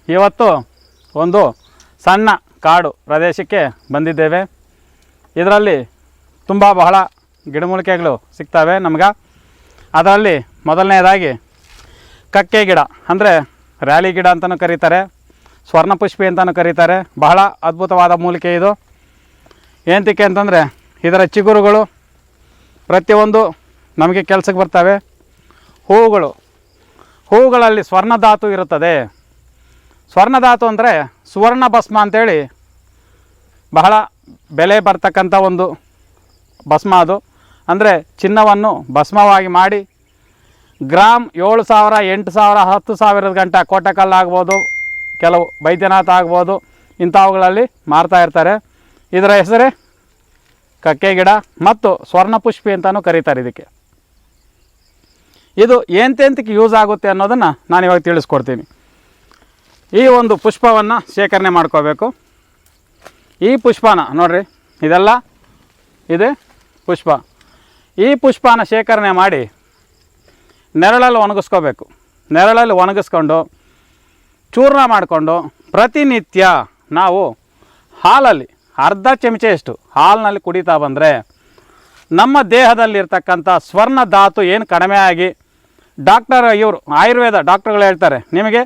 ಇವತ್ತು ಒಂದು ಸಣ್ಣ ಕಾಡು ಪ್ರದೇಶಕ್ಕೆ ಬಂದಿದ್ದೇವೆ. ಇದರಲ್ಲಿ ತುಂಬ ಬಹಳ ಗಿಡಮೂಲಿಕೆಗಳು ಸಿಗ್ತವೆ ನಮ್ಗೆ. ಅದರಲ್ಲಿ ಮೊದಲನೇದಾಗಿ ಕಕ್ಕೆ ಗಿಡ ಅಂದರೆ ರ್ಯಾಲಿ ಗಿಡ ಅಂತಲೂ ಕರೀತಾರೆ, ಸ್ವರ್ಣಪುಷ್ಪಿ ಅಂತಲೂ ಕರೀತಾರೆ. ಬಹಳ ಅದ್ಭುತವಾದ ಮೂಲಿಕೆ ಇದು. ಏನಕ್ಕೆ ಅಂತಂದರೆ ಇದರ ಚಿಗುರುಗಳು ಪ್ರತಿಯೊಂದು ನಮಗೆ ಕೆಲಸಕ್ಕೆ ಬರ್ತವೆ. ಹೂವುಗಳಲ್ಲಿ ಸ್ವರ್ಣಧಾತು ಇರುತ್ತದೆ. ಸ್ವರ್ಣಧಾತು ಅಂದರೆ ಸುವರ್ಣ ಭಸ್ಮ ಅಂತೇಳಿ ಬಹಳ ಬೆಲೆ ಬರ್ತಕ್ಕಂಥ ಒಂದು ಭಸ್ಮ. ಅದು ಅಂದರೆ ಚಿನ್ನವನ್ನು ಭಸ್ಮವಾಗಿ ಮಾಡಿ ಗ್ರಾಮ್ 7,000, 8,000, 10,000 ಗಂಟ ಕೋಟೆಕಲ್ಲು ಆಗ್ಬೋದು, ಕೆಲವು ಬೈದ್ಯನಾಥ ಆಗ್ಬೋದು, ಇಂಥವುಗಳಲ್ಲಿ ಮಾರ್ತಾ ಇರ್ತಾರೆ. ಇದರ ಹೆಸರೇ ಕಕ್ಕೆ ಗಿಡ ಮತ್ತು ಸ್ವರ್ಣಪುಷ್ಪಿ ಅಂತಲೂ ಕರೀತಾರೆ. ಇದಕ್ಕೆ ಇದು ಎಂತೆಂತಕ್ಕೆ ಯೂಸ್ ಆಗುತ್ತೆ ಅನ್ನೋದನ್ನು ನಾನು ಇವಾಗ ತಿಳಿಸ್ಕೊಡ್ತೀನಿ. ಈ ಒಂದು ಪುಷ್ಪವನ್ನು ಶೇಖರಣೆ ಮಾಡ್ಕೋಬೇಕು. ಈ ಪುಷ್ಪನ ನೋಡಿರಿ, ಇದೆಲ್ಲ ಇದೆ ಪುಷ್ಪ. ಈ ಪುಷ್ಪನ ಶೇಖರಣೆ ಮಾಡಿ ನೆರಳಲ್ಲಿ ಒಣಗಿಸ್ಕೋಬೇಕು. ನೆರಳಲ್ಲಿ ಒಣಗಿಸ್ಕೊಂಡು ಚೂರ್ಣ ಮಾಡಿಕೊಂಡು ಪ್ರತಿನಿತ್ಯ ನಾವು ಹಾಲಲ್ಲಿ ಅರ್ಧ ಚಮಚೆಯಷ್ಟು ಹಾಲಿನಲ್ಲಿ ಕುಡಿತಾ ಬಂದರೆ ನಮ್ಮ ದೇಹದಲ್ಲಿರ್ತಕ್ಕಂಥ ಸ್ವರ್ಣಧಾತು ಏನು ಕಡಿಮೆ ಆಗಿ ಇವರು ಆಯುರ್ವೇದ ಡಾಕ್ಟರ್ಗಳು ಹೇಳ್ತಾರೆ ನಿಮಗೆ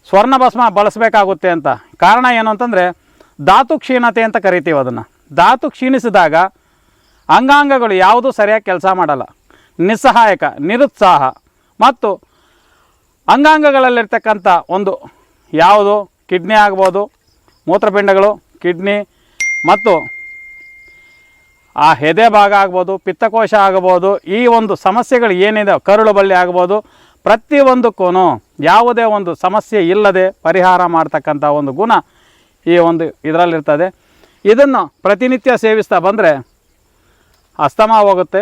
ಸ್ವರ್ಣ ಭಸ್ಮ ಬಳಸಬೇಕಾಗುತ್ತೆ ಅಂತ. ಕಾರಣ ಏನು ಅಂತಂದರೆ ಧಾತು ಕ್ಷೀಣತೆ ಅಂತ ಕರಿತೀವಿ ಅದನ್ನು. ಧಾತು ಕ್ಷೀಣಿಸಿದಾಗ ಅಂಗಾಂಗಗಳು ಯಾವುದೂ ಸರಿಯಾಗಿ ಕೆಲಸ ಮಾಡಲ್ಲ, ನಿಸ್ಸಹಾಯಕ, ನಿರುತ್ಸಾಹ ಮತ್ತು ಅಂಗಾಂಗಗಳಲ್ಲಿರ್ತಕ್ಕಂಥ ಒಂದು ಯಾವುದು ಕಿಡ್ನಿ ಆಗ್ಬೋದು, ಮೂತ್ರಪಿಂಡಗಳು, ಕಿಡ್ನಿ ಮತ್ತು ಆ ಎದೆ ಭಾಗ ಆಗ್ಬೋದು, ಪಿತ್ತಕೋಶ ಆಗ್ಬೋದು, ಈ ಒಂದು ಸಮಸ್ಯೆಗಳು ಏನಿದೆ, ಕರುಳು ಬಳ್ಳಿ ಆಗ್ಬೋದು, ಪ್ರತಿಯೊಂದಕ್ಕೂ ಯಾವುದೇ ಒಂದು ಸಮಸ್ಯೆ ಇಲ್ಲದೆ ಪರಿಹಾರ ಮಾಡ್ತಕ್ಕಂಥ ಒಂದು ಗುಣ ಈ ಒಂದು ಇದರಲ್ಲಿರ್ತದೆ. ಇದನ್ನು ಪ್ರತಿನಿತ್ಯ ಸೇವಿಸ್ತಾ ಬಂದರೆ ಅಸ್ತಮಾ ಹೋಗುತ್ತೆ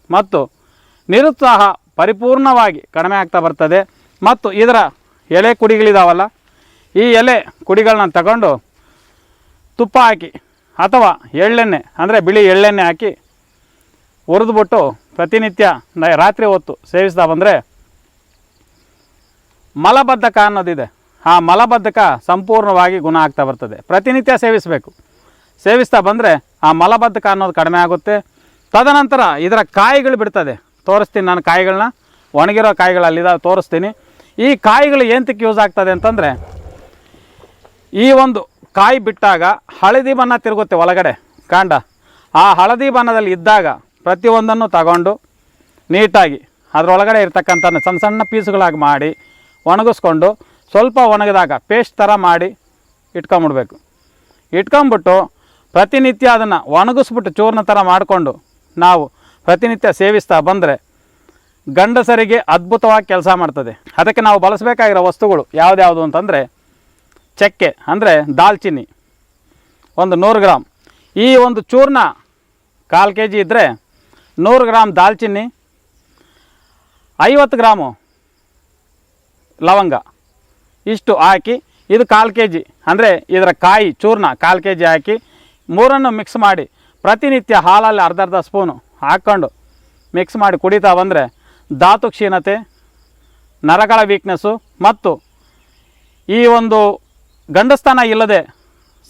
ಮತ್ತು ನಿರುತ್ಸಾಹ ಪರಿಪೂರ್ಣವಾಗಿ ಕಡಿಮೆ ಆಗ್ತಾ ಬರ್ತದೆ. ಮತ್ತು ಇದರ ಎಲೆ ಕುಡಿಗಳಿದಾವಲ್ಲ, ಈ ಎಲೆ ಕುಡಿಗಳನ್ನ ತಗೊಂಡು ತುಪ್ಪ ಹಾಕಿ ಅಥವಾ ಎಳ್ಳೆಣ್ಣೆ ಅಂದರೆ ಬಿಳಿ ಎಳ್ಳೆಣ್ಣೆ ಹಾಕಿ ಹುರಿದ್ಬಿಟ್ಟು ಪ್ರತಿನಿತ್ಯ ರಾತ್ರಿ ಹೊತ್ತು ಸೇವಿಸ್ತಾ ಬಂದರೆ ಮಲಬದ್ಧಕ ಅನ್ನೋದಿದೆ, ಆ ಮಲಬದ್ಧಕ ಸಂಪೂರ್ಣವಾಗಿ ಗುಣ ಆಗ್ತಾ ಬರ್ತದೆ. ಪ್ರತಿನಿತ್ಯ ಸೇವಿಸಬೇಕು. ಸೇವಿಸ್ತಾ ಬಂದರೆ ಆ ಮಲಬದ್ಧಕ ಅನ್ನೋದು ಕಡಿಮೆ ಆಗುತ್ತೆ. ತದನಂತರ ಇದರ ಕಾಯಿಗಳು ಬಿಡ್ತದೆ. ತೋರಿಸ್ತೀನಿ ನಾನು ಕಾಯಿಗಳನ್ನ, ಒಣಗಿರೋ ಕಾಯಿಗಳಲ್ಲಿದ್ದಾವೆ ತೋರಿಸ್ತೀನಿ. ಈ ಕಾಯಿಗಳು ಏನಕ್ಕೆ ಯೂಸ್ ಆಗ್ತದೆ ಅಂತಂದರೆ, ಈ ಒಂದು ಕಾಯಿ ಬಿಟ್ಟಾಗ ಹಳದಿ ಬಣ್ಣ ತಿರುಗುತ್ತೆ ಒಳಗಡೆ ಕಾಂಡ. ಆ ಹಳದಿ ಬಣ್ಣದಲ್ಲಿ ಇದ್ದಾಗ ಪ್ರತಿಯೊಂದನ್ನು ತಗೊಂಡು ನೀಟಾಗಿ ಅದರೊಳಗಡೆ ಇರ್ತಕ್ಕಂಥ ಸಣ್ಣ ಸಣ್ಣ ಪೀಸುಗಳಾಗಿ ಮಾಡಿ ಒಣಗಿಸ್ಕೊಂಡು ಸ್ವಲ್ಪ ಒಣಗಿದಾಗ ಪೇಸ್ಟ್ ಥರ ಮಾಡಿ ಇಟ್ಕೊಂಬಿಡ್ಬೇಕು. ಇಟ್ಕೊಂಬಿಟ್ಟು ಪ್ರತಿನಿತ್ಯ ಅದನ್ನು ಒಣಗಿಸ್ಬಿಟ್ಟು ಚೂರ್ಣ ಥರ ಮಾಡಿಕೊಂಡು ನಾವು ಪ್ರತಿನಿತ್ಯ ಸೇವಿಸ್ತಾ ಬಂದರೆ ಗಂಡಸರಿಗೆ ಅದ್ಭುತವಾಗಿ ಕೆಲಸ ಮಾಡ್ತದೆ. ಅದಕ್ಕೆ ನಾವು ಬಳಸಬೇಕಾಗಿರೋ ವಸ್ತುಗಳು ಯಾವುದ್ಯಾವುದು ಅಂತಂದರೆ ಚಕ್ಕೆ ಅಂದರೆ ದಾಲ್ಚಿನ್ನಿ ಒಂದು 100 ಗ್ರಾಮ್. ಈ ಒಂದು ಚೂರ್ಣ 1/4 kg ಇದ್ದರೆ 100 ಗ್ರಾಮ್ ದಾಲ್ಚಿನ್ನಿ, 50 ಗ್ರಾಮು ಲವಂಗ ಇಷ್ಟು ಹಾಕಿ, ಇದು 1/4 kg ಅಂದರೆ ಇದರ ಕಾಯಿ ಚೂರ್ಣ 1/4 kg ಹಾಕಿ ಮೂರನ್ನು ಮಿಕ್ಸ್ ಮಾಡಿ ಪ್ರತಿನಿತ್ಯ ಹಾಲಲ್ಲಿ ಅರ್ಧ ಸ್ಪೂನು ಹಾಕ್ಕೊಂಡು ಮಿಕ್ಸ್ ಮಾಡಿ ಕುಡಿತಾ ಬಂದರೆ ಧಾತು ಕ್ಷೀಣತೆ, ನರಗಳ ವೀಕ್ನೆಸ್ಸು ಮತ್ತು ಈ ಒಂದು ಗಂಡಸ್ಥಾನ ಇಲ್ಲದೆ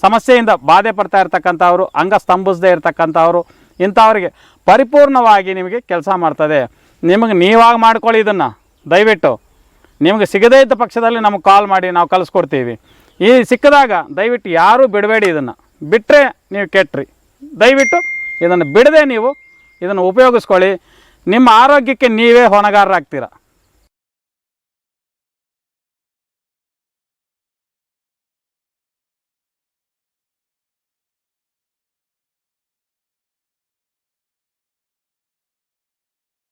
ಸಮಸ್ಯೆಯಿಂದ ಬಾಧೆ ಪಡ್ತಾ ಇರ್ತಕ್ಕಂಥವ್ರು, ಅಂಗ ಸ್ತಂಭಿಸದೇ ಇರ್ತಕ್ಕಂಥವ್ರು, ಇಂಥವ್ರಿಗೆ ಪರಿಪೂರ್ಣವಾಗಿ ನಿಮಗೆ ಕೆಲಸ ಮಾಡ್ತದೆ. ನಿಮಗೆ ನೀವಾಗ ಮಾಡ್ಕೊಳ್ಳಿ. ಇದನ್ನು ದಯವಿಟ್ಟು ನಿಮಗೆ ಸಿಗದೇ ಇದ್ದ ಪಕ್ಷದಲ್ಲಿ ನಮಗೆ ಕಾಲ್ ಮಾಡಿ, ನಾವು ಕಳಿಸ್ಕೊಡ್ತೀವಿ. ಈ ಸಿಕ್ಕಿದಾಗ ದಯವಿಟ್ಟು ಯಾರೂ ಬಿಡಬೇಡಿ. ಇದನ್ನು ಬಿಟ್ಟರೆ ನೀವು ಕೆಟ್ಟ್ರಿ. ದಯವಿಟ್ಟು ಇದನ್ನು ಬಿಡದೆ ನೀವು ಇದನ್ನು ಉಪಯೋಗಿಸ್ಕೊಳ್ಳಿ. ನಿಮ್ಮ ಆರೋಗ್ಯಕ್ಕೆ ನೀವೇ ಹೊಣೆಗಾರರಾಗ್ತೀರ.